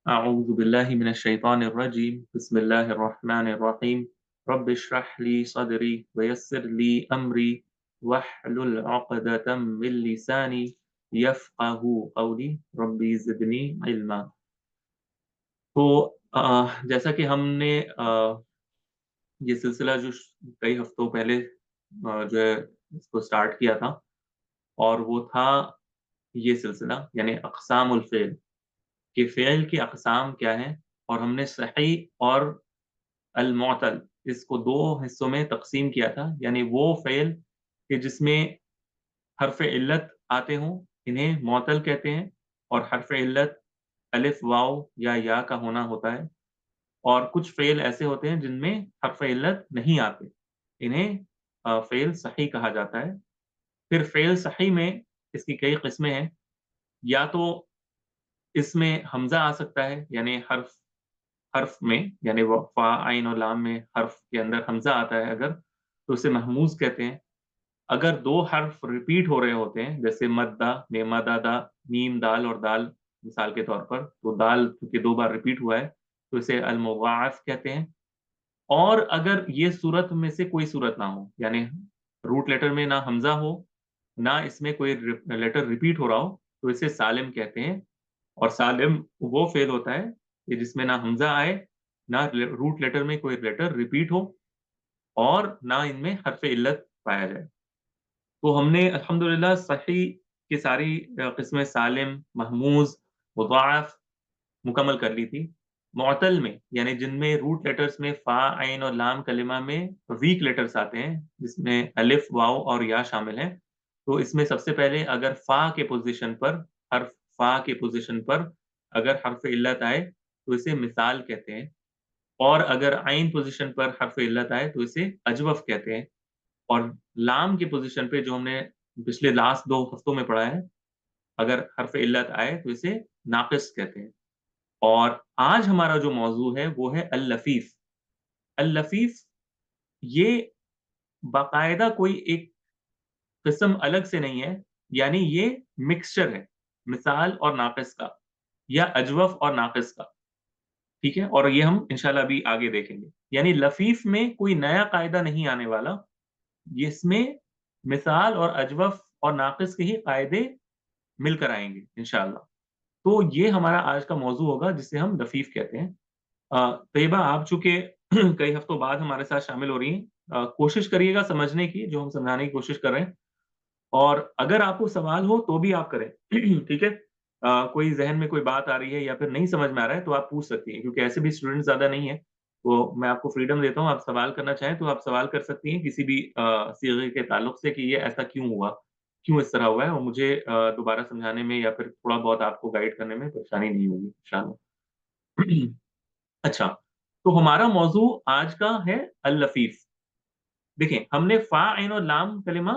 अऊज़ु बिल्लाहि मिनश शैतानिर रजीम बिस्मिल्लाहिर रहमानिर रहीम रब्बि इश्रह ली सदरी वयस्सिर ली अमरी वहलुल उक़दतम मिन लिसानी यफ़क़हू क़ौली रब्बी ज़िदनी इल्मा। तो जैसा कि हमने ये सिलसिला जो कई हफ्तों पहले जो है इसको स्टार्ट किया था और वो था ये सिलसिला यानी अक़सामुल फ़िल कि फ़िल की अक़साम क्या हैं और हमने सही और अल-मुअतल इसको 2 हिस्सों में तक़सीम किया था। यानी वो फ़िल कि जिसमें हर्फ़ इल्लत आते हों, इन्हें मुअतल कहते हैं और हर्फ़ इल्लत अलिफ, वाव या या का होना होता है और कुछ फ़िल ऐसे होते हैं जिनमें हर्फ़ इल्लत नहीं आते। इन्हें फ़िल सही कहा जाता है। फिर फ़िल सही में इसकी कई किस्में हैं। या तो इसमें हमज़ा आ सकता है यानी हर्फ़ हर्फ़ में यानी वो फ़ा, आइन और लाम में हर्फ़ के अंदर हमज़ा आता है अगर, तो उसे महमूज़ कहते हैं। अगर 2 हर्फ़ रिपीट हो रहे होते हैं, जैसे मद्दा में मदा दा, मीम, दाल और दाल मिसाल के तौर पर, तो दाल क्योंकि 2 बार रिपीट हुआ है, तो इसे अल-मुज़ाअफ़ कहते हैं। और अगर ये सूरत में से कोई सूरत ना हो, यानी रूट लेटर में ना हमज़ा हो, ना इसमें कोई लेटर रिपीट हो रहा हो, तो इसे सालिम कहते हैं। और सालिम वो फ़ेल होता है कि जिसमें ना हमज़ा आए, ना रूट लेटर में कोई लेटर रिपीट हो और ना इनमें हर्फ़ इल्लत पाया जाए। तो हमने अल्हम्दुलिल्लाह सही की सारी किस्में सालिम, महमूज़, मुज़ाअफ़ मुकम्मल कर ली थी। मुअतल में यानी जिनमें रूट लेटर्स में फ़ा, ऐन और लाम कलिमा में वीक लेटर्स आते हैं, जिसमें अलिफ, वाव और या शामिल हैं। तो इसमें सबसे पहले अगर फ़ा के पोज़ीशन पर हर्फ़ फ़ा के पोज़ीशन पर अगर हर्फ़ इल्लत आए, तो इसे मिसाल कहते हैं और अगर ऐन पोज़ीशन पर हर्फ़ इल्लत आए, तो इसे अजवफ़ कहते हैं और लाम की पोज़ीशन पे जो हमने पिछले लास्ट 2 हफ्तों में पढ़ा है, अगर हर्फ़ इल्लत आए, तो इसे नाक़िस कहते हैं। और आज हमारा जो मौज़ू है वो है अल-लफ़ीफ़। अल-लफ़ीफ़ ये बाकायदा कोई एक किस्म अलग से नहीं है, यानी ये मिक्सचर है, मिसाल और नाक़िस का या अजवफ़ और नाक़िस का, ठीक है? और ये हम इंशाअल्लाह अभी आगे देखेंगे। यानी लफ़ीफ़ में कोई नया कायदा नहीं आने वाला, इसमें मिसाल और अजवफ़ और नाक़िस के ही कायदे मिलकर आएँगे इंशाअल्लाह। तो ये हमारा आज का मौज़ू होगा जिसे हम लफ़ीफ़ कहते हैं। तैयबा आप चूँकि कई हफ्तों बाद हमारे साथ शामिल हो रही हैं, कोशिश करिएगा समझने की, जो हम समझाने की कोशिश कर रहे हैं और अगर आपको सवाल हो तो भी आप करें, ठीक है? कोई ज़हन में कोई बात आ रही है या फिर नहीं समझ में आ रहा है तो आप पूछ सकती हैं क्योंकि ऐसे भी स्टूडेंट ज़्यादा नहीं है, तो मैं आपको फ्रीडम देता हूँ, आप सवाल करना चाहें तो आप सवाल कर सकती हैं किसी भी सीगे के ताल्लुक से कि ये ऐसा क्यों हुआ? क्यों इस तरह हुआ है? और मुझे दोबारा समझाने में या फिर थोड़ा बहुत आपको गाइड करने में परेशानी नहीं होगी इंशाअल्लाह। अच्छा, तो हमारा मौज़ू आज का है अल-लफ़ीफ़। देखिए, हमने फ़ा, ऐन और लाम कलिमा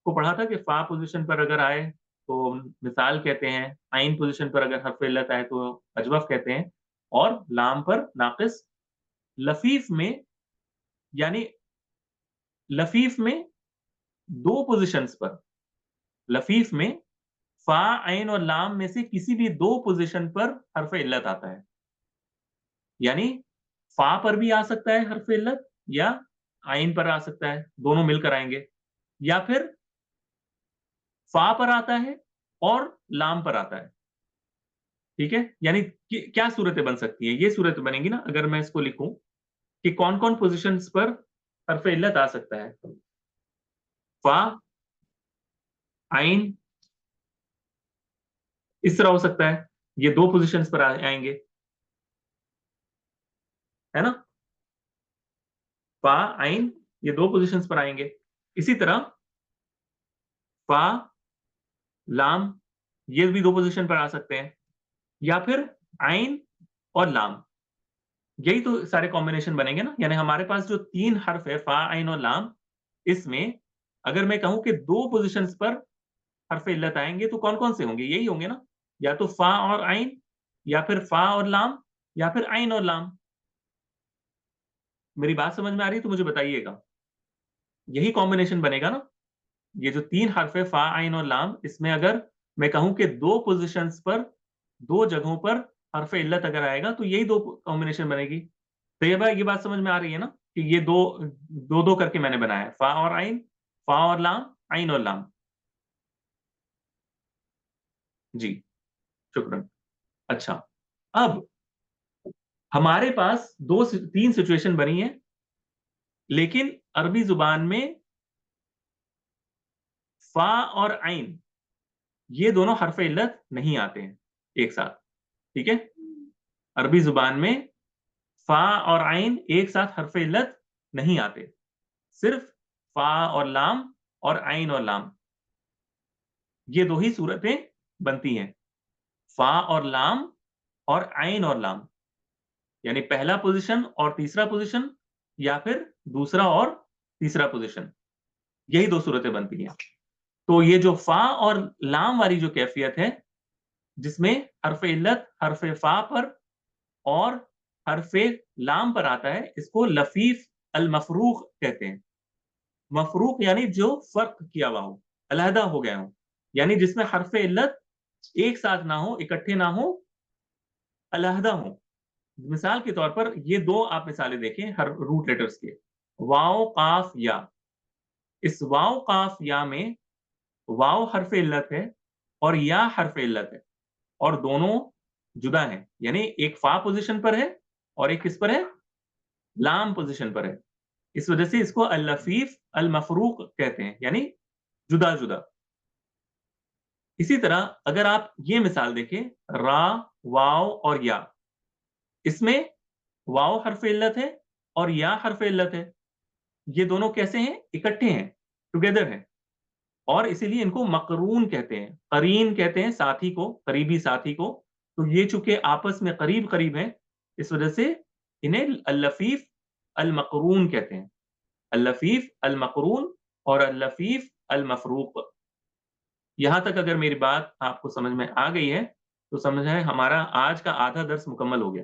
को पढ़ा था कि फ़ा पोज़ीशन पर अगर आए, तो मिसाल कहते हैं, ऐन पोज़ीशन पर अगर हर्फ़ इल्लत आए, तो अजवफ़ कहते हैं और लाम पर नाक़िस। लफ़ीफ़ में यानी लफ़ीफ़ में 2 पोज़ीशंस पर, लफ़ीफ़ में फ़ा, ऐन और लाम में से किसी भी 2 पोज़ीशन पर हर्फ़ इल्लत आता है। यानी फ़ा पर भी आ सकता है हर्फ़ इल्लत या आइन पर आ सकता है, दोनों मिलकर आएँगे या फिर फ़ा पर आता है और लाम पर आता है, ठीक है? यानी कि क्या सूरतें बन सकती हैं? ये सूरत बनेंगी ना अगर मैं इसको लिखूँ कि कौन-कौन पोज़ीशंस पर हर्फ़ इल्लत आ सकता है? फ़ा, आइन इस तरह हो सकता है, ये 2 पोज़ीशंस पर आएँगे, है ना? फ़ा, आइन ये 2 पोज़ीशंस पर आएँगे। इसी तरह फ़ा, लाम ये भी 2 पोज़ीशन पर आ सकते हैं या फिर आइन और लाम, यही तो सारे कॉम्बिनेशन बनेंगे ना? यानी हमारे पास जो 3 हर्फ है फ़ा, ऐन और लाम, इसमें अगर मैं कहूँ कि 2 पोज़ीशंस पर हर्फ़ इल्लत आएँगे तो कौन-कौन से होंगे? यही होंगे ना? या तो फ़ा और आइन या फिर फ़ा और लाम या फिर आइन और लाम। मेरी बात समझ में आ रही है तो मुझे बताइएगा। यही कॉम्बिनेशन बनेगा ना? ये जो 3 हर्फ है फ़ा, आइन और लाम, इसमें अगर मैं कहूँ कि 2 पोज़ीशंस पर, 2 जगहों पर हर्फ इल्लत अगर आएगा तो यही दो कॉम्बिनेशन बनेगी। तो ये बात समझ में आ रही है ना कि ये दो दो दो करके मैंने बनाया है, फा और आइन, फा और लाम, आइन और लाम। जी, शुक्रन। अच्छा, अब हमारे पास तीन सिचुएशन बनी है, लेकिन अरबी जुबान में फा और आइन ये दोनों हर्फ इल्लत नहीं आते हैं एक साथ। ठीक है, अरबी जुबान में फा और आइन एक साथ हर्फ इल्लत नहीं आते, सिर्फ फा और लाम और आइन और लाम, ये दो ही सूरतें बनती हैं, फा और लाम और आइन और लाम, यानी पहला पोजीशन और तीसरा पोजीशन, या फिर दूसरा और तीसरा पोजीशन, यही दो सूरतें बनती हैं। तो ये जो फा और लाम वाली जो कैफियत है, जिसमें हर्फ इल्लत हर्फ फा पर और हर्फ लाम पर आता है, इसको लफीफ अल मफरूक कहते हैं। मफरूक यानी जो फर्क किया हुआ हो, अलहदा हो गया हो, यानी जिसमें हर्फ इल्लत एक साथ ना हो, इकट्ठे ना हो, अलहदा हो। मिसाल के तौर पर ये दो आप मिसालें देखें हर रूट लेटर्स के, वाओ काफ या। इस वाओ काफ या में वाओ हर्फ इल्लत है और या हर्फ इल्लत है, और दोनों जुदा हैं, यानी एक फा पोजीशन पर है और एक किस पर है, लाम पोजीशन पर है। इस वजह से इसको अल लफीफ अल मफरूक कहते हैं, यानी जुदा जुदा। इसी तरह अगर आप ये मिसाल देखें, रा, वाव और या, इसमें वाव हर्फ इल्लत है और या हर्फ इल्लत है, ये दोनों कैसे हैं, इकट्ठे हैं, टुगेदर हैं, और इसीलिए इनको मकरून कहते हैं, करीन कहते हैं साथी को, करीबी साथी को। तो ये चूंकि आपस में करीब करीब हैं, इस वजह से इन्हें अल लफीफ अल मकरून कहते हैं, अल लफीफ अल मकरून और अल लफीफ अल मफरूक। यहां तक अगर मेरी बात आपको समझ में आ गई है तो समझ है हमारा आज का आधा दर्स मुकम्मल हो गया,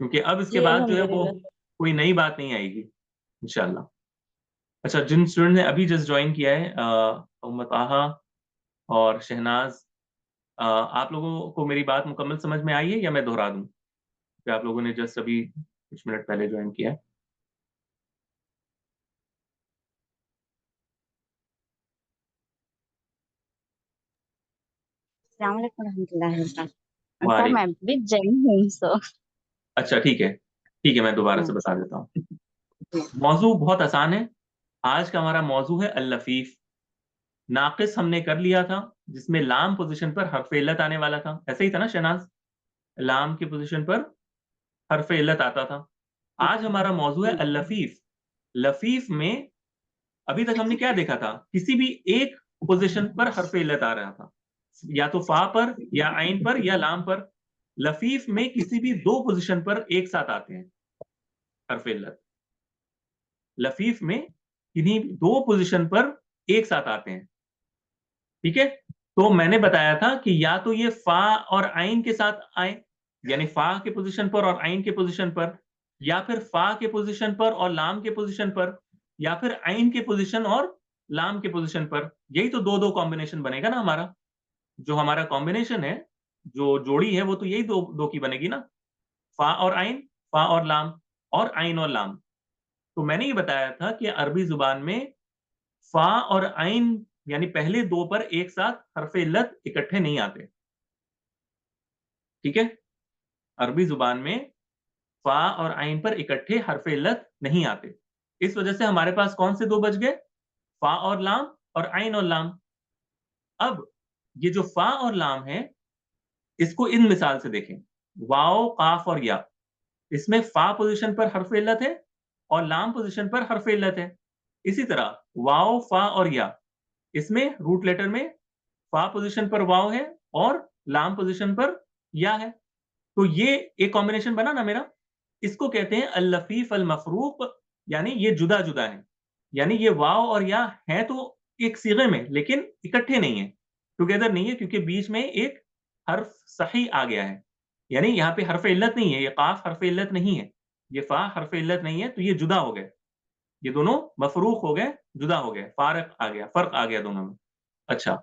क्योंकि अब इसके जी बाद जो है वो अल्हम्दुलिल्लाह। कोई नई बात नहीं आएगी इंशाल्लाह। अच्छा, जिन स्टूडेंट ने अभी जस्ट ज्वाइन किया है, मोहम्मद आहा और शहनाज, आप लोगों को मेरी बात मुकम्मल समझ में आई है या मैं दोहरा दूं कि आप लोगों ने जस्ट अभी कुछ मिनट पहले ज्वाइन किया है? अस्सलाम वालेकुम रहमतुल्लाहि व बरकातहू। सर वाले मैं भी जैन हूँ सो। अच्छा, ठीक है, मैं दोबारा से बता देता हूँ। मौजू बहुत आसान है। आज का हमारा मौजू है अल लफीफ। नाकिस हमने कर लिया था, जिसमें लाम पोजीशन पर हर्फ इल्लत आने वाला था, ऐसे ही था ना शहनाज, लाम की पोजीशन पर हर्फ इल्लत आता था। आज हमारा मौजू है अल लफीफ। लफीफ में अभी तक हमने क्या देखा था, किसी भी एक पोजीशन पर हर्फ इल्लत आ रहा था, या तो फा पर या आइन पर या लाम पर। लफीफ में किसी भी दो पोजीशन पर एक साथ आते हैं हर्फ इल्लत। लफीफ में किन्हीं दो पोजीशन पर एक साथ आते हैं। ठीक है, तो मैंने बताया था कि या तो ये फा और आइन के साथ आए, यानी फा के पोजीशन पर और आइन के पोजीशन पर, या फिर फा के पोजीशन पर और लाम के पोजीशन पर, या फिर आइन के पोजीशन और लाम के पोजीशन पर। यही तो दो दो कॉम्बिनेशन बनेगा ना हमारा, जो हमारा कॉम्बिनेशन है, जो जोड़ी है, वो तो यही दो दो की बनेगी ना, फा और आइन, फा और लाम, और आइन और लाम। तो मैंने ये बताया था कि अरबी जुबान में फा और आइन यानी पहले दो पर एक साथ हरफ इल्लत इकट्ठे नहीं आते। ठीक है, अरबी जुबान में फा और आइन पर इकट्ठे हरफ इल्लत नहीं आते। इस वजह से हमारे पास कौन से दो बच गए, फा और लाम और आइन और लाम। अब ये जो फा और लाम है, इसको इन मिसाल से देखें, वाओ काफ और या, इसमें फा पोजीशन पर हरफ इल्लत है और लाम पोजीशन पर हरफ इल्लत है। इसी तरह वाओ फा और या, इसमें रूट लेटर में फा पोजीशन पर वाव है और लाम पोजीशन पर या है। तो ये एक कॉम्बिनेशन बना ना मेरा, इसको कहते हैं अल लफीफ अल मफरूक, यानी ये जुदा जुदा है, यानी ये वाव और या है तो एक सीगे में, लेकिन इकट्ठे नहीं है, टुगेदर नहीं है, क्योंकि बीच में एक हर्फ सही आ गया है, यानी यहाँ पे हरफ इल्लत नहीं है, ये काफ हरफ इल्लत नहीं है, ये फा हरफ इल्लत नहीं है, तो ये जुदा हो गए, ये दोनों मफरूक हो गए, जुदा हो गए, फारक आ गया, फर्क आ गया दोनों में। अच्छा,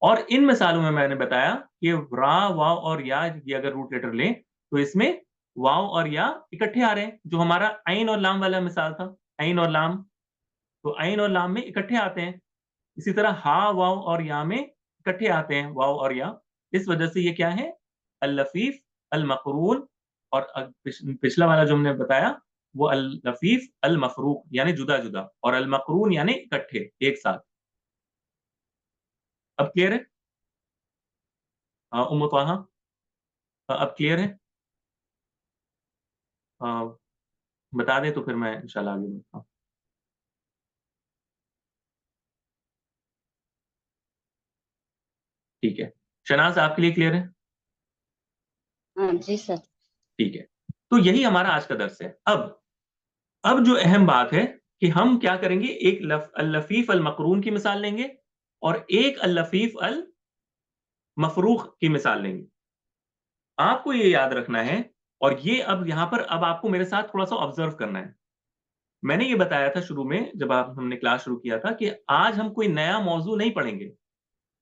और इन मिसालों में मैंने बताया कि रा, वाव और या ये अगर रूट लेटर लें तो इसमें वाव और या इकट्ठे आ रहे हैं, जो हमारा आइन और लाम वाला मिसाल था, आइन और लाम, तो आइन और लाम में इकट्ठे आते हैं। इसी तरह हा, वाव और या में इकट्ठे आते हैं वाव और या। इस वजह से ये क्या है, अल लफीफ अल मकरून। और पिछला वाला जो हमने बताया वो अल लफीफ अल मफरूक यानी जुदा जुदा, और अल मकरून यानी इकट्ठे एक साथ। अब क्लियर है उम्मु त्वाहा? अब क्लियर है? अ, बता दें तो फिर मैं इंशाल्लाह आगे बढ़ता हूँ। ठीक है, शनाज आपके लिए क्लियर है? हाँ जी सर। ठीक है, तो यही हमारा आज का दर्स है। अब जो अहम बात है कि हम क्या करेंगे, एक अल लफीफ अल मकरून की मिसाल लेंगे और एक अल लफीफ अल मफरूख की मिसाल लेंगे। आपको ये याद रखना है, और ये अब यहां पर अब आपको मेरे साथ थोड़ा सा ऑब्जर्व करना है। मैंने ये बताया था शुरू में जब हमने क्लास शुरू किया था कि आज हम कोई नया मौजू नहीं पढ़ेंगे,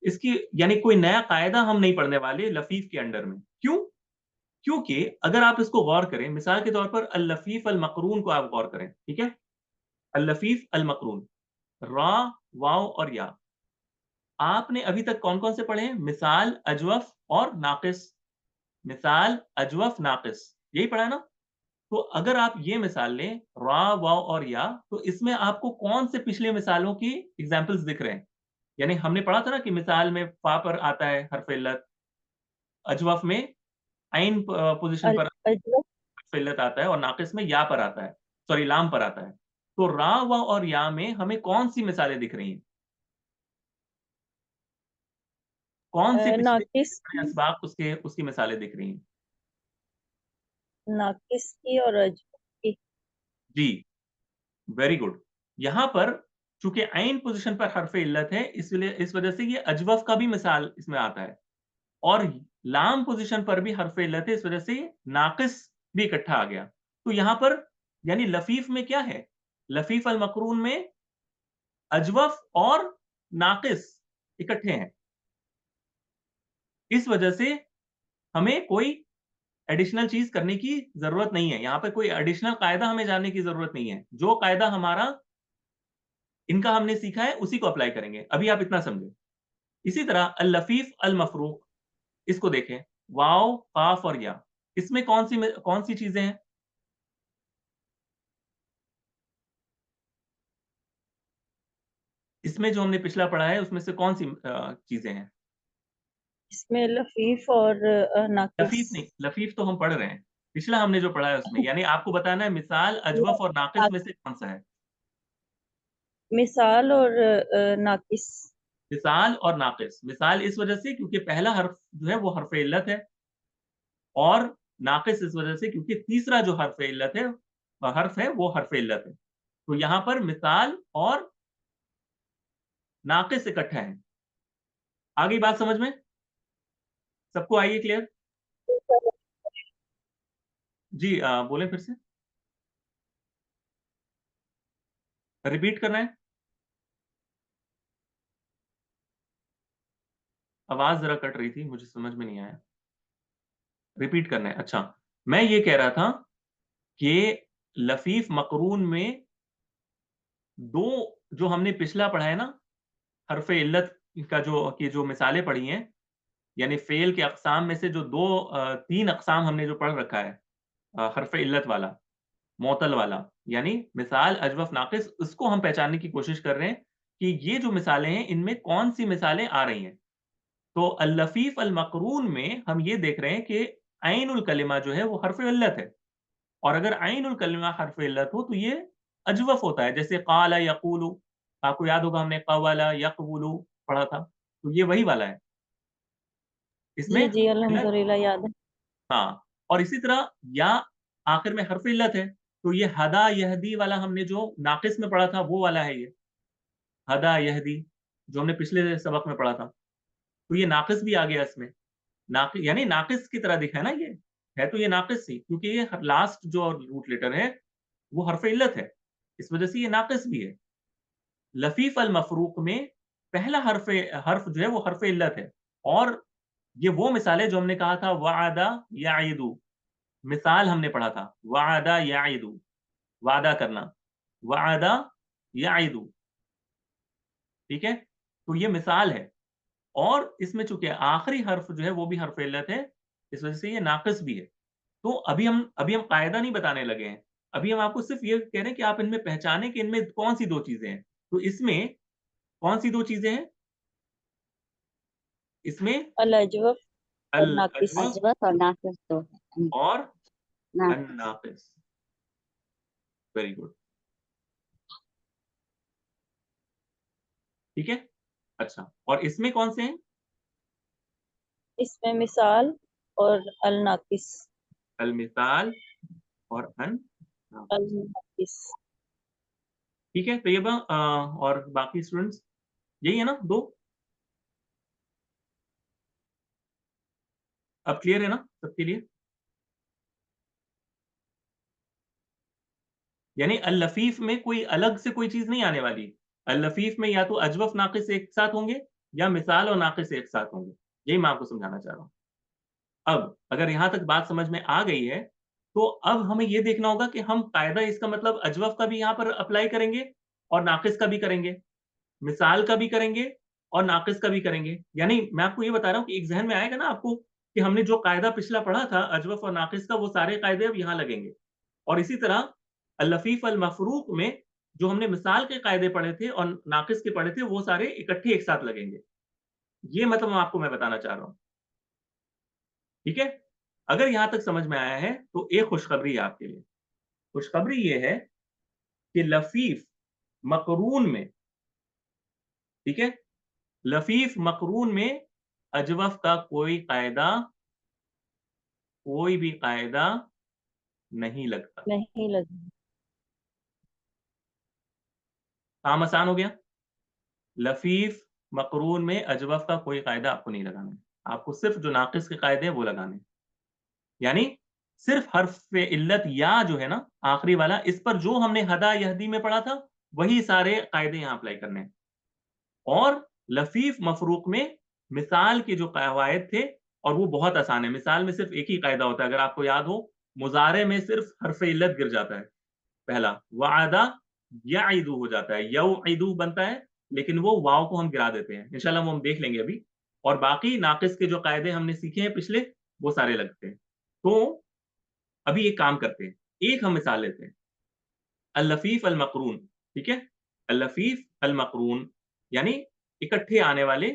इसकी यानी कोई नया कायदा हम नहीं पढ़ने वाले लफीफ के अंडर में। क्यों? क्योंकि अगर आप इसको गौर करें, मिसाल के तौर पर अल लफीफ अल मकरून को आप गौर करें, ठीक है, अल लफीफ अल मकरून, रा, वाव और या, आपने अभी तक कौन कौन से पढ़े हैं? मिसाल, अजवफ और नाकिस। मिसाल, अजवफ, नाकिस, यही पढ़ा है ना? तो अगर आप ये मिसाल लें रा, वाव और या, तो इसमें आपको कौन से पिछले मिसालों की एग्जाम्पल्स दिख रहे हैं? यानी हमने पढ़ा था ना कि मिसाल में फा पर आता है हर्फ इल्लत, अजवफ में आइन पोजीशन अल पर अजवा हर्फ इल्लत आता है, और नाकिस में या पर आता है, सॉरी लाम पर आता है। तो रा, वाव और या में हमें कौन सी मिसालें दिख रही हैं? कौन सी पिछले नाकिस असबाक उसके उसकी मिसालें दिख रही हैं? नाकिस की और अजवा की। जी, वेरी गुड। यहां पर चूंकि आइन पोजीशन पर हर्फ इल्लत है, इसलिए इस वजह से ये अजवफ का भी मिसाल इसमें आता है, और लाम पोजीशन पर भी हर्फ इल्लत है, इस वजह से नाकिस भी इकट्ठा आ गया। तो यहां पर यानी लफीफ में क्या है, लफीफ अल मकरून में अजवफ और नाकिस इकट्ठे हैं। इस वजह से हमें कोई एडिशनल चीज करने की जरूरत नहीं है, यहां पर कोई एडिशनल कायदा हमें जानने की जरूरत नहीं है। जो कायदा हमारा इनका हमने सीखा है उसी को अप्लाई करेंगे। अभी आप इतना समझे। इसी तरह अल लफीफ अल मफरूक, इसको देखें, वाव, काफ और या, इसमें कौन सी चीजें हैं? इसमें जो हमने पिछला पढ़ा है उसमें से कौन सी चीजें हैं? इसमें लफीफ और नाकिस। लफीफ नहीं, लफीफ तो हम पढ़ रहे हैं, पिछला हमने जो पढ़ा है उसमें, यानी आपको बताना है मिसाल, अजवफ और नाकिस में से कौन सा है? मिसाल और नाकिस। मिसाल और नाकिस। मिसाल इस वजह से क्योंकि पहला हर्फ जो है वो हर्फ इल्लत है, और नाकिस इस वजह से क्योंकि तीसरा जो हर्फ है वो हर्फ इल्लत है। तो यहां पर मिसाल और नाकिस इकट्ठा है। आगे बात समझ में? सबको आइए क्लियर? जी बोलें फिर से, रिपीट करना है? आवाज जरा कट रही थी, मुझे समझ में नहीं आया। रिपीट करना है, अच्छा। मैं ये कह रहा था कि लफीफ मकरून में दो, जो हमने पिछला पढ़ा है ना, हरफ इल्लत का जो मिसालें पढ़ी हैं, यानी फेल के अकसाम में से जो तीन अकसाम हमने जो पढ़ रखा है, हरफ इल्लत वाला, मोतल वाला, यानी मिसाल, अजवफ, नाकिस, उसको हम पहचानने की कोशिश कर रहे हैं कि ये जो मिसालें हैं इनमें कौन सी मिसालें आ रही हैं। तो अल लफीफ अल मकरून में हम ये देख रहे हैं कि आइनुल कलिमा जो है वो हरफ इल्लत है, और अगर आइनुल कलिमा हरफ इल्लत हो तो ये अजवफ होता है, जैसे काला यकूलू, आपको याद होगा हमने कवाला यकवुलू पढ़ा था, तो ये वही वाला है, इसमें जी जी हरफ इल्लत। अल्हम्दुलिल्लाह याद है। हाँ, और इसी तरह या आखिर में हरफ इल्लत है, तो ये हदा यहदी वाला हमने जो नाकिस में पढ़ा था वो वाला है ये, हदा यहदी, जो हमने पिछले सबक में पढ़ा था। तो ये नाकिस भी आ गया इसमें, यानी नाकिस की तरह दिखा है ना ये, है तो ये नाकिस ही, क्योंकि ये लास्ट जो रूट लेटर है वो हरफ इल्लत है, इस वजह से ये नाकिस भी है। लफीफ अल मफरूक में पहला हर्फ जो है वो हर्फ इल्लत है। और ये वो मिसाल है जो हमने कहा था वअदा याइदु, मिसाल हमने पढ़ा था वअदा याइदु, वादा करना, वअदा याइदु, ठीक है? तो ये मिसाल है। और इसमें चूंकि आखिरी हर्फ जो है वो भी हर्फ इल्लत है, इस वजह से ये नाक़िस भी है। तो अभी हम कायदा नहीं बताने लगे हैं। अभी हम आपको सिर्फ ये कह रहे हैं कि आप इनमें पहचानें कि इनमें कौन-सी 2 चीज़ें हैं। तो इसमें कौन-सी 2 चीज़ें हैं? इसमें अल अजवफ और अल नाकिस। अजवफ अजवत और नाकिस तो और नाकिस। अन-नाक़िस। Very good. ठीक है? अच्छा, और इसमें कौन से हैं? इसमें मिसाल और अल नाकिस। अल-मिसाल और अल अन-नाक़िस। नाकिस। ठीक है? तो ये और बाकी स्टूडेंट्स यही है ना 2? अब क्लियर है ना सबके लिए? यानी अल-लफ़ीफ़ में कोई अलग से कोई चीज़ नहीं आने वाली। अल-लफ़ीफ़ में या तो अजवफ़ नाक़िस एक साथ होंगे या मिसाल और नाक़िस एक साथ होंगे। यही मैं आपको समझाना चाह रहा हूँ। अब अगर यहाँ तक बात समझ में आ गई है, तो अब हमें ये देखना होगा कि हम कायदा इसका मतलब अजवफ़ का भी यहाँ पर अप्लाई करेंगे और नाक़िस का भी करेंगे, मिसाल का भी करेंगे और नाक़िस का भी करेंगे। यानी मैं आपको ये बता रहा हूँ कि एक ज़हन में आएगा ना आपको कि हमने जो कायदा पिछला पढ़ा था अजवफ़ और नाक़िस का, वो सारे कायदे अब यहाँ लगेंगे। और इसी तरह अल-लफ़ीफ़ अल-मफ़रूक़ में जो हमने मिसाल के कायदे पढ़े थे और नाक़िस के पढ़े थे, वो सारे इकट्ठे एक साथ लगेंगे। ये मतलब मैं बताना चाह रहा हूँ। ठीक है? अगर यहाँ तक समझ में आया है, तो एक खुशखबरी है आपके लिए। खुशखबरी ये है कि लफ़ीफ़ मक़रून में, ठीक है? लफ़ीफ़ मक़रून में अजवफ़ का कोई भी कायदा नहीं लगता। नहीं लगी। काम आसान हो गया? लफ़ीफ़ मक़रून में अजवफ़ का कोई कायदा आपको नहीं लगाना है। आपको सिर्फ़ जो नाक़िस के कायदे हैं, वो लगाने हैं। यानी सिर्फ़ हर्फ़ इल्लत या जो है ना, आखिरी वाला, इस पर जो हमने हदा यहदी में पढ़ा था, वही सारे कायदे यहाँ अप्लाई करने हैं। और लफ़ीफ़ मफ़रूक़ में मिसाल के जो कवायद थे, और वो बहुत आसान है। मिसाल में सिर्फ़ एक ही कायदा होता है, अगर आपको याद हो, मुज़ारे में सिर्फ़ हर्फ़ इल्लत गिर जाता है। पहला वअदा यअिदु हो जाता है, यउइदु बनता है, लेकिन वो वाव को हम गिरा देते हैं। इंशाअल्लाह वो हम देख लेंगे अभी। और बाकी नाक़िस के जो कायदे हमने सीखे हैं पिछले, वो सारे लगते हैं। तो अभी एक काम करते हैं, एक हम मिसाल लेते हैं। अल-लफ़ीफ़ अल-मक़रून, ठीक है? अल-लफ़ीफ़ अल-मक़रून यानी इकट्ठे आने वाले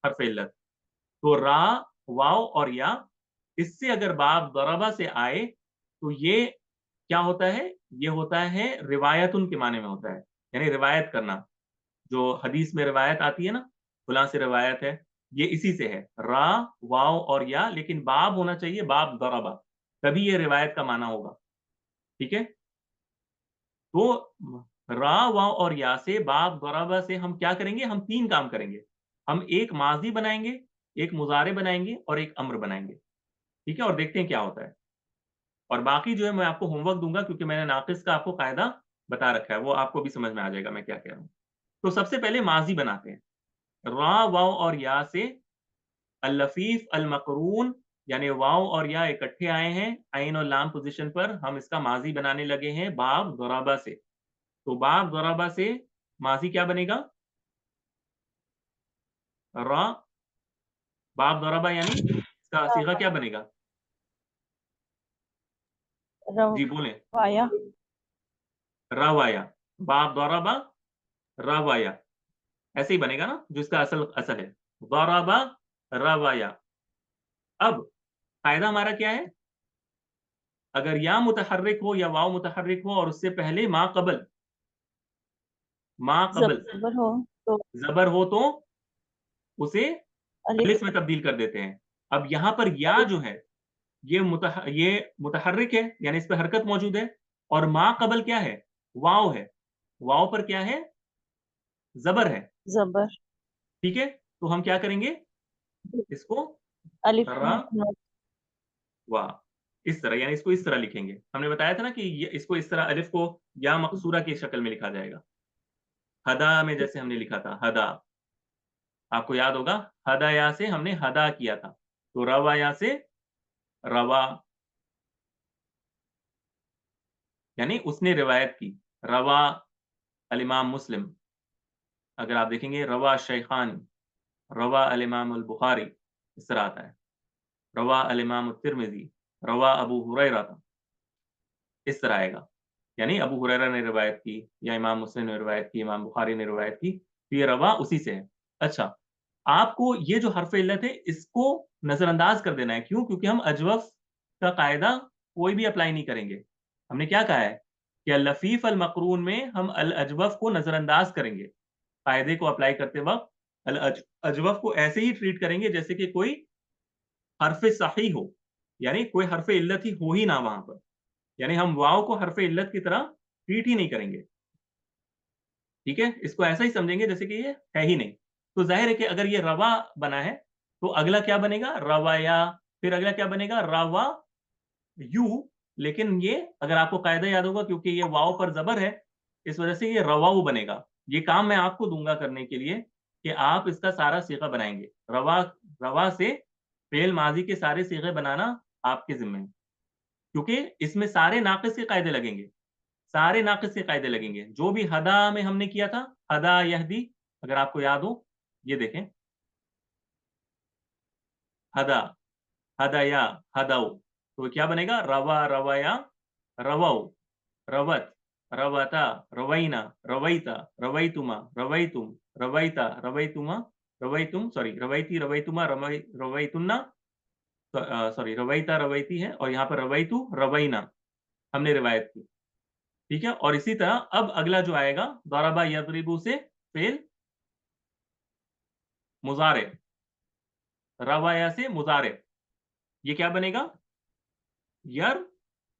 हर्फ़ इल्लत। तो रा, वाव और या, इससे अगर बाब दरबा से आए, तो ये क्या होता है? ये होता है रिवायतुन के माने में होता है, यानी रिवायत करना। जो हदीस में रिवायत आती है ना, फलाँ से रिवायत है, ये इसी से है। रा, वाव और या, लेकिन बाब होना चाहिए बाब दरबा, तभी ये रिवायत का माना होगा। ठीक है? तो रा, वाव और या से, बाब दरबा से हम क्या करेंगे? हम 3 काम करेंगे। हम एक माज़ी बनाएँगे, एक मुज़ारे बनाएँगे और एक अम्र बनाएँगे। ठीक है? और देखते हैं क्या होता है। और बाकी जो है मैं आपको होमवर्क दूँगा, क्योंकि मैंने नाक़िस का आपको कायदा बता रखा है, वो आपको भी समझ में आ जाएगा मैं क्या कह रहा हूँ। तो सबसे पहले माज़ी बनाते हैं। रा, वाव और या से अल-लफ़ीफ़ अल-मक़रून, यानी वाव और या इकट्ठे आए हैं, ऐन और लाम पोज़ीशन पर, हम इसका माज़ी बनाने लगे हैं बाब दरबा से। तो बाब दरबा से माज़ी क्या बनेगा? रा, बाब दरबा यानी इसका सीगा क्या बनेगा? जी बोलें। रवाया। रवाया, बाब दरबा, रवाया, ऐसे ही बनेगा ना, जो इसका असल असल है। दरबा, रवाया। अब कायदा हमारा क्या है? अगर या मुतहर्रिक हो या वाव मुतहर्रिक हो और उससे पहले मा कबल ज़बर हो तो ज़बर हो, तो उसे अलिफ। अलिफ में तब्दील कर देते हैं। अब यहाँ पर या अलिफ जो है, ये मुतहर्रिक है, यानी इस पे हरकत मौजूद है, और मा कबल क्या है? वाव है। वाव पर क्या है? ज़बर है। ज़बर। ठीक है? तो हम क्या करेंगे? इसको अलिफ र, में कन्वर्ट। वा, इस तरह, यानी इसको इस तरह लिखेंगे। हमने बताया था ना कि ये इसको इस तरह अलिफ को या मकसूरा की शक्ल में लिखा जाएगा। हदा में जैसे हमने लिखा था, हदा। आपको याद होगा हदाया से हमने हदा किया था, तो रवाया से रवा, यानी उसने रिवायत की। रवा अल इमाम मुस्लिम, अगर आप देखेंगे रवा शेखानी, रवा अल इमाम अल बुखारी, इस तरह आता है। रवा अल इमाम तिरमिजी, रवा अबू हुरैरा, इस तरह आएगा। यानी अबू हुरैरा ने रिवायत की या इमाम मुस्लिम ने रिवायत की, इमाम बुखारी ने रिवायत की, तो ये रवा उसी से है। अच्छा, आपको ये जो हर्फ इल्लत है इसको नजरअंदाज कर देना है। क्यों? क्योंकि हम अजवफ का कायदा कोई भी अप्लाई नहीं करेंगे। हमने क्या कहा है कि अल लफीफ अल मकरून में हम अल अजवफ को नजरअंदाज करेंगे। कायदे को अप्लाई करते वक्त अल अजवफ को ऐसे ही ट्रीट करेंगे जैसे कि कोई हर्फ सही हो, यानी कोई हर्फ इल्लत ही हो ही ना वहां पर। यानी हम वाव को हर्फ इल्लत की तरह ट्रीट ही नहीं करेंगे। ठीक है, इसको ऐसा ही समझेंगे जैसे कि ये है ही नहीं। तो जाहिर है कि अगर ये रवा बना है तो अगला क्या बनेगा? रवाया। फिर अगला क्या बनेगा? रवा यू। लेकिन ये अगर आपको कायदा याद होगा, क्योंकि ये वाव पर जबर है, इस वजह से ये रवाऊ बनेगा। ये काम मैं आपको दूंगा करने के लिए कि आप इसका सारा सीगा बनाएंगे। रवा, रवा से फेल माजी के सारे सीगे बनाना आपके जिम्मे है, क्योंकि इसमें सारे नाकिस के कायदे लगेंगे। सारे नाकिस के कायदे लगेंगे। जो भी हदा में हमने किया था, हदा यहदी, अगर आपको याद हो, ये देखें, हदा, हदाया, हदाऊ, तो क्या बनेगा? रवा, रवाया, रवाऊ, रवत, रवता, रवैना, रवैता, रवैतुमा, रवैतुम, रवैता, रवैतुमा, रवैतुम, सॉरी रवैती, रवैतुमा, रवैतुन्ना, सॉरी रवैता, रवैती है, और यहाँ पर रवैतु, रवैना हमने रिवायत की। ठीक है, और इसी तरह अब अगला जो आएगा दरबा यदरिबु से फेल मुजारे, रवाया से मुजारे, ये क्या बनेगा? यर,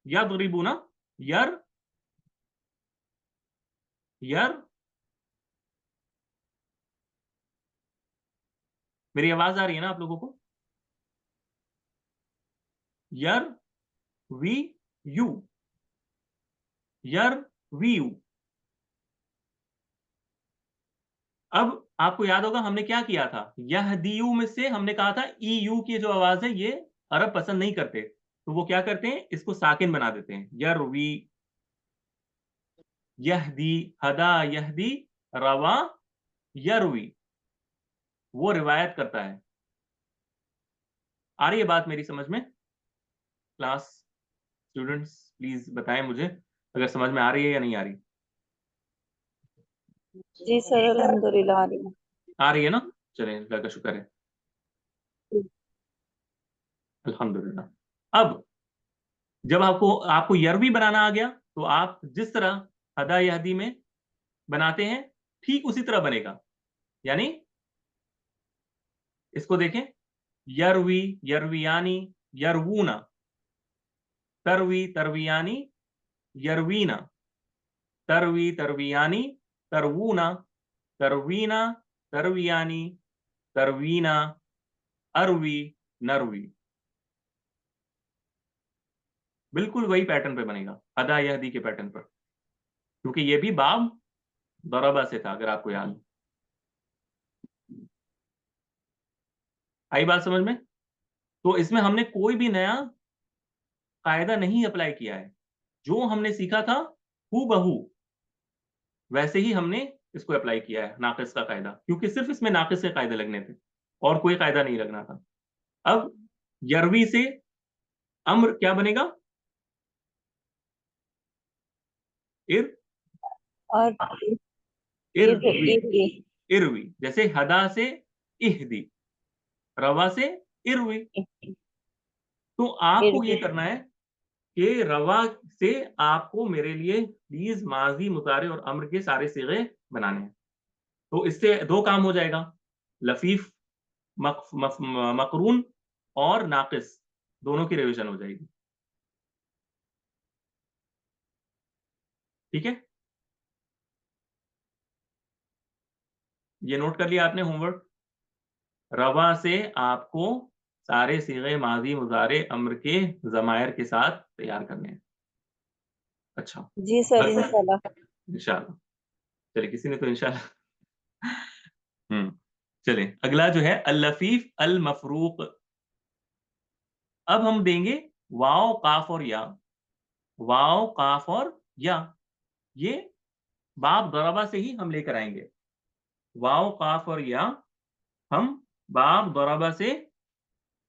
यदरिबु ना, यर, यर, मेरी आवाज आ रही है ना आप लोगों को? यर वी यू, यर वी यू। अब आपको याद होगा हमने क्या किया था? यहदियू में से हमने कहा था ई यू की जो आवाज है ये अरब पसंद नहीं करते, तो वो क्या करते हैं? इसको साकिन बना देते हैं। यरवी, यहदी, हदा यहदी, रवा यरवी, वो रिवायत करता है। आ रही है बात मेरी समझ में? क्लास स्टूडेंट्स प्लीज बताएं मुझे अगर समझ में आ रही है या नहीं आ रही। जी सर, अल्हम्दुलिल्लाह आ रही है। आ रही है ना? चलें, अल्लाह का शुक्र है, अल्हम्दुलिल्लाह। अब जब आपको आपको यरवी बनाना आ गया, तो आप जिस तरह हदा यहदी में बनाते हैं ठीक उसी तरह बनेगा। यानी इसको देखें, यरवी, यरवियानी, यरवूना, तरवी, तरवियानी, यरवीना, तरवी, तरवियानी, तरवूना, तरवीना, तरवियानी, तरवीना, अरवी, नरवी। बिल्कुल वही पैटर्न पे बनेगा, अदा यहदी के पैटर्न पर, क्योंकि ये भी बाब दरबा से था, अगर आपको याद। आई बात समझ में? तो इसमें हमने कोई भी नया कायदा नहीं अप्लाई किया है। जो हमने सीखा था हू बहू वैसे ही हमने इसको अप्लाई किया है, नाकिस का कायदा, क्योंकि सिर्फ इसमें नाकिस के कायदे लगने थे और कोई कायदा नहीं लगना था। अब यरवी से अम्र क्या बनेगा? इर, और इरवी, ये इरवी, जैसे हदा से इहदी, रवा से इरवी। तो आपको ये करना है कि रवा से आपको मेरे लिए प्लीज माजी, मुतारे और अम्र के सारे सिगे बनाने हैं। तो इससे दो काम हो जाएगा, लफीफ, मकरून और नाकिस, दोनों की रिवीजन हो जाएगी। ठीक है, ये नोट कर लिया आपने होमवर्क? रवा से आपको सारे सीगे माजी, मुजारे, अम्र के जमायर के साथ तैयार करने हैं। अच्छा, जी सर, इंशाल्लाह। इंशाल्लाह। चलिए, किसी ने तो इंशाल्लाह। हम्म, चले अगला जो है अल लफीफ अल मफरूक। अब हम देंगे वाव काफ और या। वाव काफ और या ये बाब दरबा से ही हम लेकर आएंगे। वाव काफ और या हम बाब दरबा से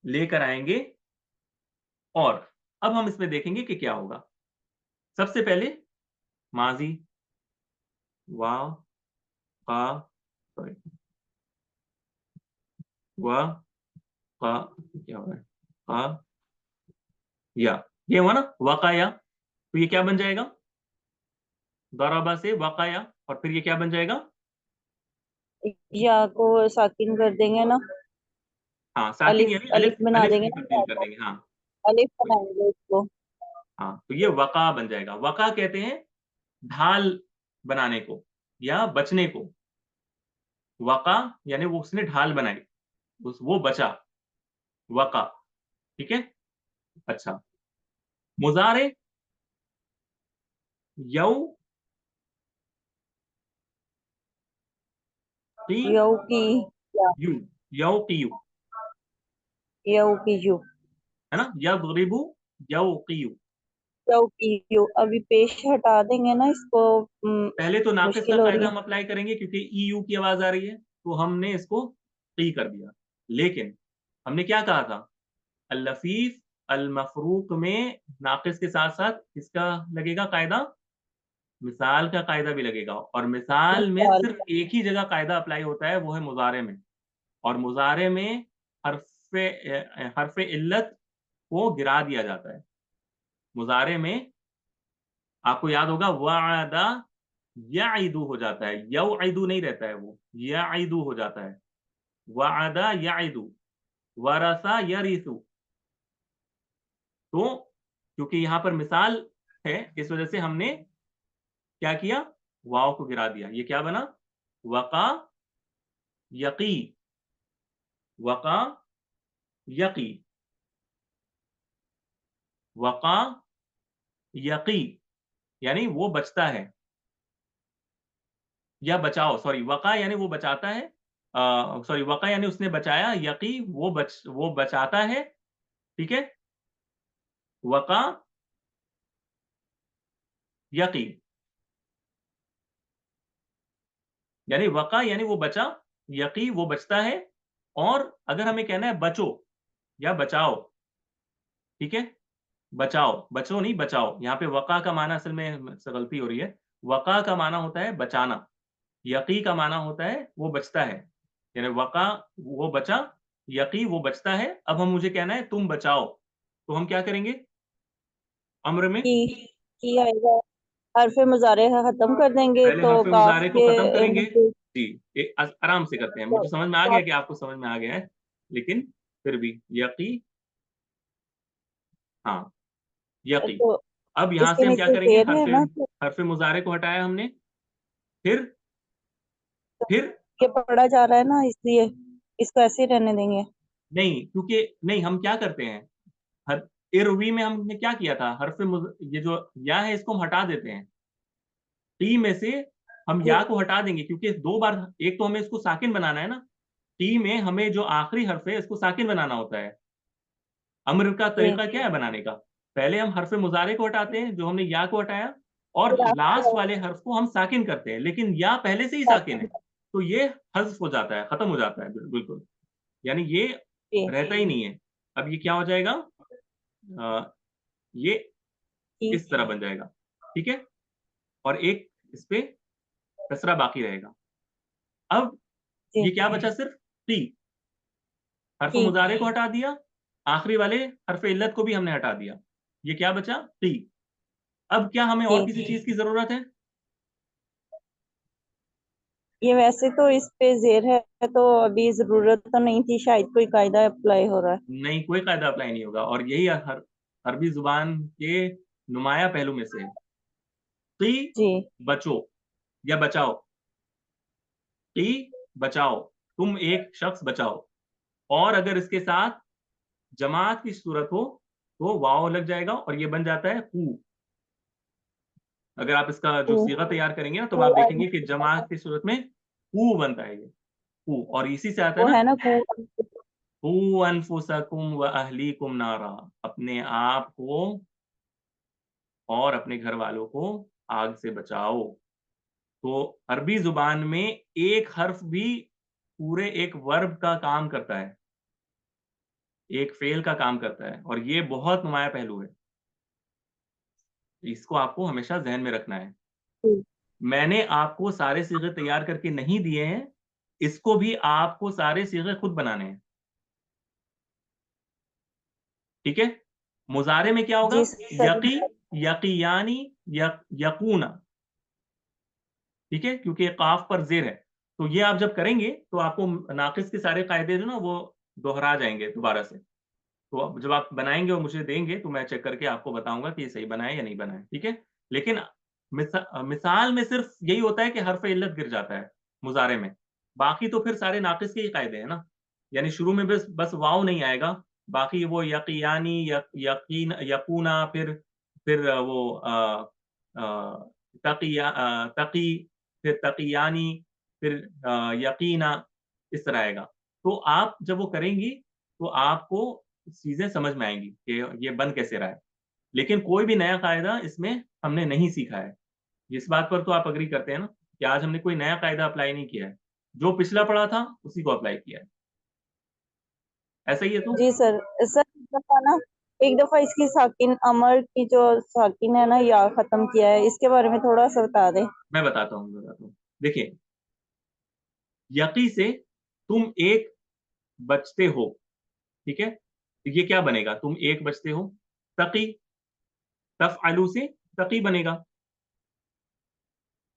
लेकर आएंगे। और अब हम इसमें देखेंगे कि क्या होगा। सबसे पहले माजी वाव का सॉरी वा का क्या हो रहा है का या ये हुआ ना वाकाया। तो ये क्या बन जाएगा दरबा से वाकाया। और फिर ये क्या बन जाएगा या को साकिन कर देंगे ना, हाँ साकिन अलिफ यानी अलिफ अलिफ बना अलिफ देंगे की ना, तब्दील या कर को देंगे। हाँ अलिफ तो बनाएंगे इसको। हाँ तो ये वका बन जाएगा। वका कहते हैं ढाल बनाने को या बचने को। वका यानी वो उसने ढाल बनाई वो बचा वका। ठीक है। अच्छा मुजारे यौ की यऊ की या, यू यौ की यू यऊ की यू, है ना यदरिबु यौ की यू। यऊ की यू। अभी पेश हटा देंगे ना इसको, पहले तो नाकिस का मुश्किल हो रही कायदा है। हम अप्लाई करेंगे क्योंकि ई यू की आवाज आ रही है तो हमने इसको की कर दिया। लेकिन हमने क्या कहा था अल लफीफ अल मफरूक में नाकिस के साथ साथ किसका लगेगा कायदा मिसाल का कायदा भी लगेगा। और मिसाल में मिसाल, सिर्फ एक ही जगह कायदा अप्लाई होता है वो है मुजारे में। और मुजारे में हरफे हरफे इल्लत को गिरा दिया जाता है। मुजारे में आपको याद होगा वादा याइदू हो जाता है यौइदू नहीं रहता है वो याइदू हो जाता है। वादा याइदू वरसा यरिसु। तो क्योंकि यहां पर मिसाल है इस वजह से हमने क्या किया वाव को गिरा दिया। ये क्या बना वका यकी वका यकी वका यकी यानी वो बचता है या बचाओ सॉरी वका यानी वो बचाता है सॉरी वका यानी उसने बचाया यकी वो बचाता है। ठीक है वका यकी यानी वका यानी वो बचा यकी वो बचता है। और अगर हमें कहना है बचो या बचाओ ठीक है बचाओ बचो नहीं बचाओ। यहाँ पे वका का माना असल में गलती हो रही है। वका का माना होता है बचाना। यकी का माना होता है वो बचता है। यानी वका वो बचा यकी वो बचता है। अब हम मुझे कहना है तुम बचाओ तो हम क्या करेंगे अम्र में की आएगा, हरफे मुजारे खत्म कर देंगे पहले तो हरफ काफ मुजारे को के खत्म करेंगे। नीचे जी आराम से करते हैं। तो मुझे समझ में आ गया काफ, कि आपको समझ में आ गया है लेकिन फिर भी यकी हाँ यकी। तो अब यहां इसके से हम क्या नीचे करेंगे शेर है हरफे ना, तो हरफे मुजारे को हटाया हमने। फिर ये पढ़ा जा रहा है ना, इसलिए इसको ऐसे ही रहने देंगे। नहीं क्योंकि नहीं हम क्या करते हैं हर इरवी में हमने क्या किया था ये जो या है इसको हम हटा देते हैं। टी में से हम या ठीक को हटा देंगे क्योंकि दो बार एक तो हमें इसको साकिन बनाना है ना। टी में हमें जो आखिरी हर्फ है इसको साकिन बनाना होता है। अम्र का ठीक। तरीका क्या है बनाने का पहले हम हर्फ मुजारे को हटाते हैं जो हमने या को हटाया और फिर लास्ट आपको वाले हर्फ को हम साकिन करते हैं लेकिन या पहले से ही साकिन है तो ये हज़्फ हो जाता है खत्म हो जाता है बिल्कुल। यानी ये ठीक रहता ही नहीं है। अब ये क्या हो जाएगा ये ठीक इस तरह बन जाएगा। ठीक है और एक इस पे कसरा बाकी रहेगा। अब ये ठीक क्या बचा सिर्फ टी। हर्फ ठीक। मुजारे को हटा दिया आखिरी वाले हर्फ इल्लत को भी हमने हटा दिया। ये क्या बचा टी। अब क्या हमें और ठीक। किसी चीज की जरूरत है ये वैसे तो इस पे जेर है, तो अभी जरूरत तो नहीं थी, शायद कोई कायदा अप्लाई हो रहा है। नहीं कोई कायदा अप्लाई नहीं होगा। और यही अरबी जुबान के नुमाया पहलू में से है। टी जी बचो या बचाओ टी बचाओ तुम एक शख्स बचाओ। और अगर इसके साथ जमात की सूरत हो तो वाव लग जाएगा और ये बन जाता है कू। अगर आप इसका जो कू सीगा तैयार करेंगे ना तो कू आप देखेंगे कि जमात की सूरत में कू बनता है ये कू, और इसी से आता वो है है ना, ना कू अनफुसकुम व अहलीकुम नारा, अपने आप को और अपने घर वालों को आग से बचाओ। तो अरबी जुबान में एक हर्फ भी पूरे एक वर्ब का काम करता है, एक फेल का काम करता है, और ये बहुत नुमाया पहलू है। इसको आपको हमेशा ज़हन में रखना है। मैंने आपको सारे सीगे तैयार करके नहीं दिए हैं, इसको भी आपको सारे सीगे खुद बनाने हैं। ठीक है? मुज़ारे में क्या होगा? जी सर। यकी, यकियानी, यकूना। ठीक है? क्योंकि काफ पर ज़ेर है। तो ये आप जब करेंगे तो आपको नाक़िस के सारे कायदे जो ना वो दोहरा जाएँगे दोबारा से। तो अब जब आप बनाएँगे और मुझे देंगे तो मैं चेक करके आपको बताऊँगा कि ये सही बना है या नहीं बना है। ठीक है? लेकिन मिसाल में सिर्फ़ यही होता है कि हर्फ़ इल्लत गिर जाता है मुज़ारे में। बाकी तो फिर सारे नाक़िस के ही कायदे हैं ना। यानी शुरू में बस वाव नहीं आएगा, बाकी वो यकियानी, यकीन, यकूना, फिर वो तकी, फिर तकियानी, फिर यकीना, इस तरह आएगा। तो आप जब वो करेंगी तो आपको चीज़ें समझ में आएँगी कि ये बन कैसे रहा है। लेकिन कोई भी नया कायदा इसमें हमने नहीं सीखा है। इस बात पर तो आप एग्री करते हैं ना कि आज हमने कोई नया कायदा अप्लाई नहीं किया है। जो पिछला पढ़ा था उसी को अप्लाई किया है। ऐसा ही है तो? जी सर। सर एक दफा इसकी साकिन अमर की जो साकिन है ना या खत्म किया है, इसके बारे में थोड़ा सा बता दें। मैं बताता हूँ। देखिए, यकी से तुम एक बचते हो, ठीक है? तो ये क्या बनेगा? तुम एक बचते हो, तकी, तफ़अलु से तकी बनेगा,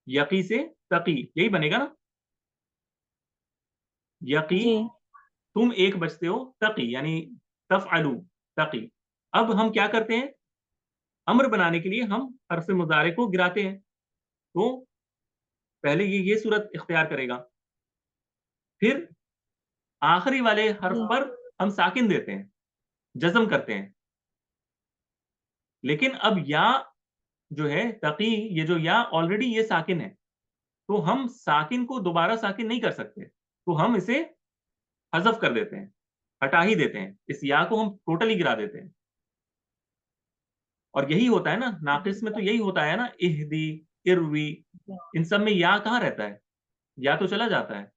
यकी से तकी, यही बनेगा ना? यकी, जी तुम एक बचते हो, तकी यानी तफ़अलु, तकी। अब हम क्या करते हैं? अम्र बनाने के लिए हम हर्फ़ मुज़ारे को गिराते हैं। तो पहले ये सूरत इख्तियार करेगा। फिर आखिरी वाले हर्फ़ जी पर हम साकिन देते हैं, जज़्म करते हैं। लेकिन अब या जो है तकी, ये जो या ऑलरेडी ये साकिन है, तो हम साकिन को दोबारा साकिन नहीं कर सकते। तो हम इसे हज़फ कर देते हैं, हटा ही देते हैं। इस या को हम टोटली गिरा देते हैं। और यही होता है ना, नाक़िस में तो यही होता है ना, इहदी, इरवी, इन सब में या कहाँ रहता है? या तो चला जाता है।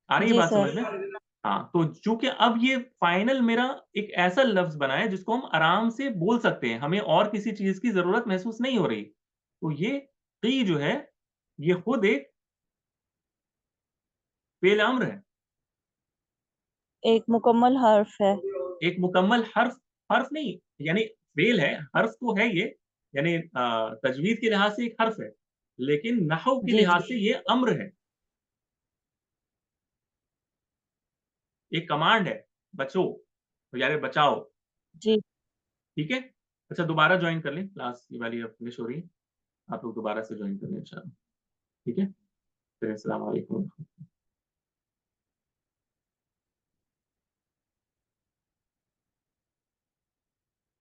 आ रही है जी बात समझ सर। में? हाँ, तो चूँकि अब ये फाइनल मेरा एक ऐसा लफ्ज़ बना है जिसको हम आराम से बोल सकते हैं, हमें और किसी चीज़ की ज़रूरत महसूस नहीं हो रही। तो ये क़ी जो है, ये खुद एक फ़िल अम्र है, एक मुकम्मल हर्फ है। एक मुकम्मल हर्फ़ नहीं, यानी फ़ेल है, हर्फ़ तो है ये, यानी तजवीद के लिहाज़ से एक हर्फ़ है, लेकिन नहव के जी लिहाज़ जी से ये अम्र है, एक कमांड है, बचो, तो यानी बचाओ, जी। ठीक है? अच्छा, दोबारा जॉइन कर लें, क्लास ये वाली अब फिनिश हो रही है। आप लोग दोबारा से जॉइन कर लें इंशाल्लाह, ठीक है? फिर अस्सलाम वालेकुम।